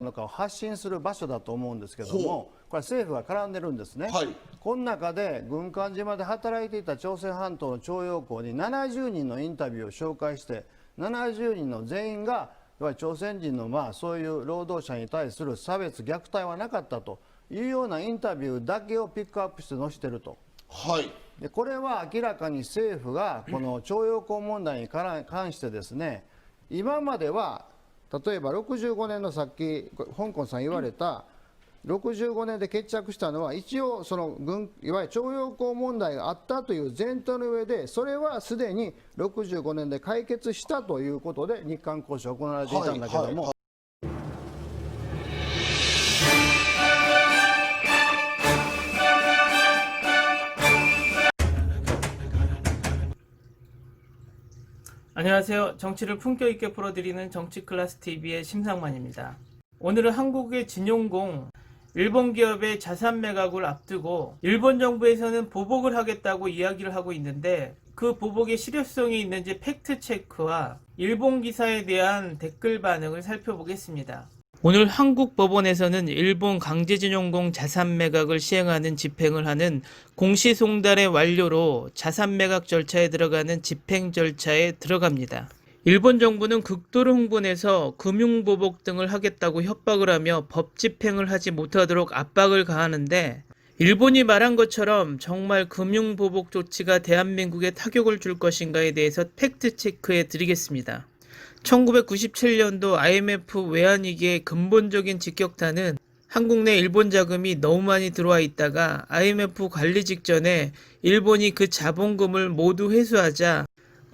のかを発信する場所だと思うんですけども、これ政府が絡んでるんですね。はい、この中で軍艦島で働いていた朝鮮半島の徴用工に70人のインタビューを紹介して、70人の全員がいわゆる朝鮮人のそういう労働者に対する差別虐待はなかったというようなインタビューだけをピックアップして載せてると。はい、でこれは明らかに政府がこの徴用工問題に関してですね、今までは例えば65年のさっき香港さん言われた65年で決着したのは、一応いわゆる徴用工問題があったという前提の上で、それはすでに65年で解決したということで日韓交渉が行われていたんだけども、안녕하세요. 정치를 품격 있게 풀어드리는 정치클래스TV의 심상만입니다. 오늘은 한국의 진용공 일본 기업의 자산 매각을 앞두고 일본 정부에서는 보복을 하겠다고 이야기를 하고 있는데, 그 보복의 실효성이 있는지 팩트체크와 일본 기사에 대한 댓글 반응을 살펴보겠습니다. 오늘 한국 법원에서는 일본 강제징용공 자산 매각을 시행하는 집행을 하는 공시송달의 완료로 자산 매각 절차에 들어가는 집행 절차에 들어갑니다. 일본 정부는 극도로 흥분해서 금융보복 등을 하겠다고 협박을 하며 법 집행을 하지 못하도록 압박을 가하는데, 일본이 말한 것처럼 정말 금융보복 조치가 대한민국에 타격을 줄 것인가에 대해서 팩트체크해 드리겠습니다. 1997년도 IMF 외환위기의 근본적인 직격탄은 한국 내 일본 자금이 너무 많이 들어와 있다가 IMF 관리 직전에 일본이 그 자본금을 모두 회수하자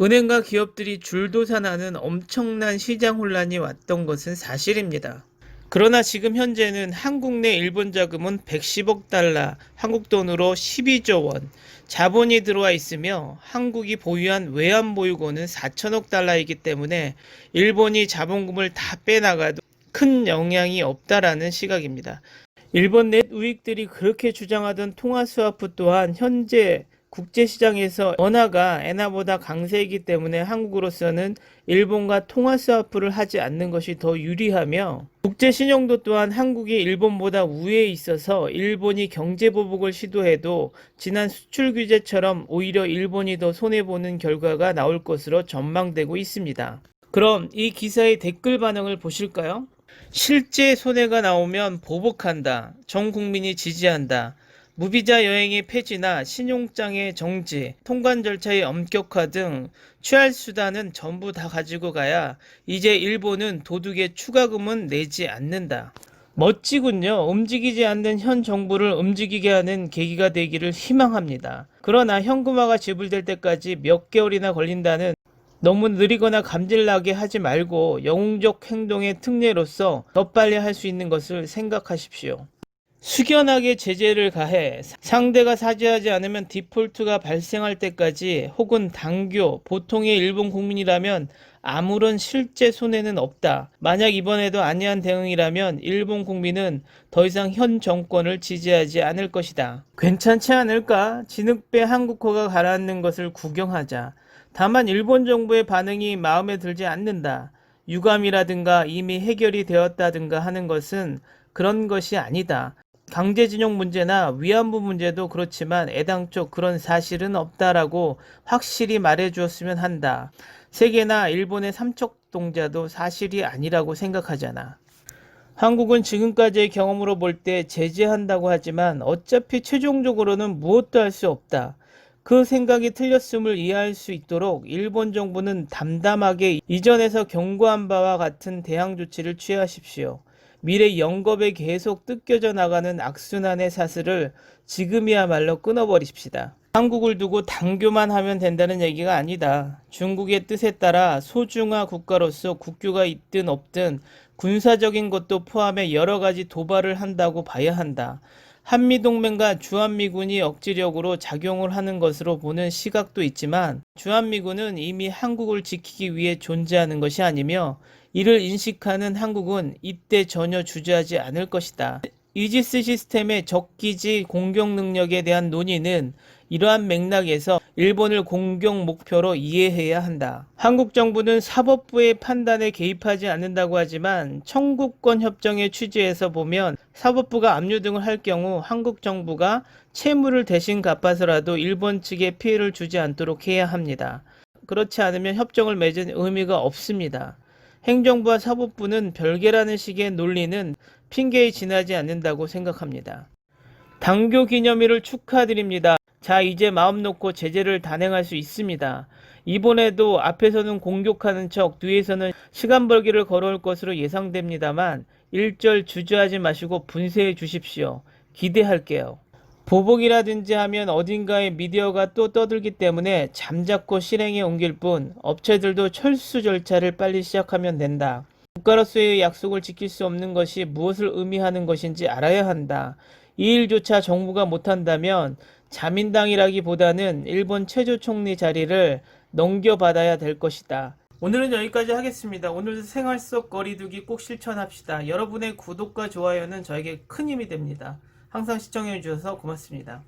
은행과 기업들이 줄도산하는 엄청난 시장 혼란이 왔던 것은 사실입니다. 그러나 지금 현재는 한국 내 일본 자금은 110억 달러, 한국 돈으로 12조 원, 자본이 들어와 있으며 한국이 보유한 외환보유고는 4천억 달러이기 때문에 일본이 자본금을 다 빼나가도 큰 영향이 없다라는 시각입니다. 일본 넷 우익들이 그렇게 주장하던 통화스와프 또한 현재 국제시장에서 원화가 엔화보다 강세이기 때문에 한국으로서는 일본과 통화스와프를 하지 않는 것이 더 유리하며, 국제신용도 또한 한국이 일본보다 우위에 있어서 일본이 경제보복을 시도해도 지난 수출 규제처럼 오히려 일본이 더 손해보는 결과가 나올 것으로 전망되고 있습니다. 그럼 이 기사의 댓글 반응을 보실까요? 실제 손해가 나오면 보복한다. 전 국민이 지지한다. 무비자 여행의 폐지나 신용장의 정지, 통관 절차의 엄격화 등 취할 수단은 전부 다 가지고 가야 이제 일본은 도둑의 추가금은 내지 않는다. 멋지군요. 움직이지 않는 현 정부를 움직이게 하는 계기가 되기를 희망합니다. 그러나 현금화가 지불될 때까지 몇 개월이나 걸린다는 너무 느리거나 감질나게 하지 말고 영웅적 행동의 특례로서 더 빨리 할 수 있는 것을 생각하십시오. 숙연하게 제재를 가해 상대가 사죄하지 않으면 디폴트가 발생할 때까지, 혹은 당교, 보통의 일본 국민이라면 아무런 실제 손해는 없다. 만약 이번에도 안이한 대응이라면 일본 국민은 더 이상 현 정권을 지지하지 않을 것이다. 괜찮지 않을까? 진흙배 한국호가 가라앉는 것을 구경하자. 다만 일본 정부의 반응이 마음에 들지 않는다. 유감이라든가 이미 해결이 되었다든가 하는 것은 그런 것이 아니다. 강제징용 문제나 위안부 문제도 그렇지만 애당초 그런 사실은 없다라고 확실히 말해주었으면 한다. 세계나 일본의 삼척동자도 사실이 아니라고 생각하잖아. 한국은 지금까지의 경험으로 볼 때 제재한다고 하지만 어차피 최종적으로는 무엇도 할 수 없다. 그 생각이 틀렸음을 이해할 수 있도록 일본 정부는 담담하게 이전에서 경고한 바와 같은 대항 조치를 취하십시오. 미래 영겁에 계속 뜯겨져 나가는 악순환의 사슬을 지금이야말로 끊어버리십시다. 한국을 두고 당교만 하면 된다는 얘기가 아니다. 중국의 뜻에 따라 소중화 국가로서 국교가 있든 없든 군사적인 것도 포함해 여러 가지 도발을 한다고 봐야 한다. 한미동맹과 주한미군이 억지력으로 작용을 하는 것으로 보는 시각도 있지만, 주한미군은 이미 한국을 지키기 위해 존재하는 것이 아니며 이를 인식하는 한국은 이때 전혀 주저하지 않을 것이다. 이지스 시스템의 적기지 공격 능력에 대한 논의는 이러한 맥락에서 일본을 공격 목표로 이해해야 한다. 한국 정부는 사법부의 판단에 개입하지 않는다고 하지만 청구권 협정의 취지에서 보면 사법부가 압류 등을 할 경우 한국 정부가 채무를 대신 갚아서라도 일본 측에 피해를 주지 않도록 해야 합니다. 그렇지 않으면 협정을 맺은 의미가 없습니다. 행정부와 사법부는 별개라는 식의 논리는 핑계에 지나지 않는다고 생각합니다. 당교 기념일을 축하드립니다. 자, 이제 마음 놓고 제재를 단행할 수 있습니다. 이번에도 앞에서는 공격하는 척 뒤에서는 시간 벌기를 걸어올 것으로 예상됩니다만 일절 주저하지 마시고 분쇄해 주십시오. 기대할게요. 보복이라든지 하면 어딘가에 미디어가 또 떠들기 때문에 잠자코 실행에 옮길 뿐 업체들도 철수 절차를 빨리 시작하면 된다. 국가로서의 약속을 지킬 수 없는 것이 무엇을 의미하는 것인지 알아야 한다. 이 일조차 정부가 못한다면 자민당이라기보다는 일본 최조 총리 자리를 넘겨받아야 될 것이다. 오늘은 여기까지 하겠습니다. 오늘도 생활 속 거리두기 꼭 실천합시다. 여러분의 구독과 좋아요는 저에게 큰 힘이 됩니다. 항상 시청해 주셔서 고맙습니다.